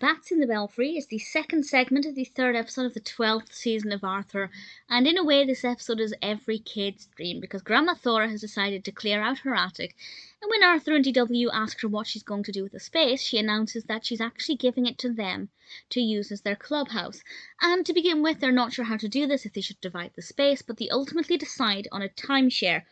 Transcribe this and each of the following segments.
Bats in the Belfry is the second segment of the third episode of the 12th season of Arthur, and in a way this episode is every kid's dream because Grandma Thora has decided to clear out her attic, and when Arthur and DW ask her what she's going to do with the space, she announces that she's actually giving it to them to use as their clubhouse. And to begin with, they're not sure how to do this, if they should divide the space, but they ultimately decide on a timeshare.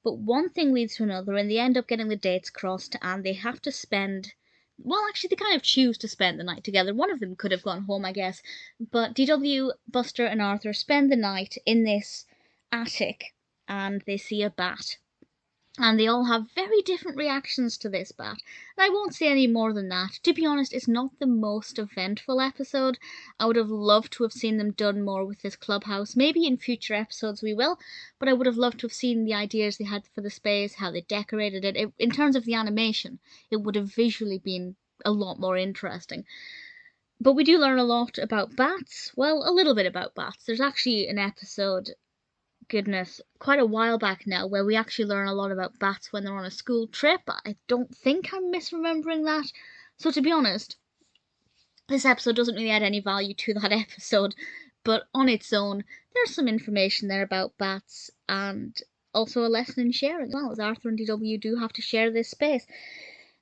But one thing leads to another, and they end up getting the dates crossed, and they have to spend... Well, actually, they kind of choose to spend the night together. One of them could have gone home, I guess. But DW, Buster, and Arthur spend the night in this attic, and they see a bat. And they all have very different reactions to this bat. And I won't say any more than that. To be honest, it's not the most eventful episode. I would have loved to have seen them done more with this clubhouse. Maybe in future episodes we will. But I would have loved to have seen the ideas they had for the space, how they decorated it. In terms of the animation, it would have visually been a lot more interesting. But we do learn a lot about bats. Well, a little bit about bats. There's actually an episode... goodness, quite a while back now, where we actually learn a lot about bats when they're on a school trip. I don't think I'm misremembering that. So to be honest, this episode doesn't really add any value to that episode, but on its own, there's some information there about bats, and also a lesson in sharing as well, as Arthur and DW do have to share this space.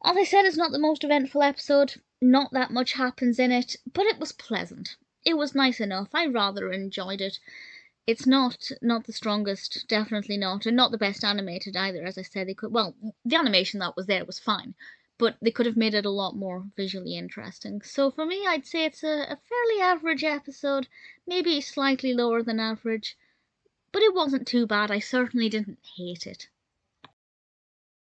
As I said, it's not the most eventful episode, not that much happens in it, but it was pleasant. It was nice enough, I rather enjoyed it. It's not the strongest, definitely not, and not the best animated either. As I said, they could, well, the animation that was there was fine, but they could have made it a lot more visually interesting. So for me, I'd say it's a fairly average episode, maybe slightly lower than average, but it wasn't too bad. I certainly didn't hate it.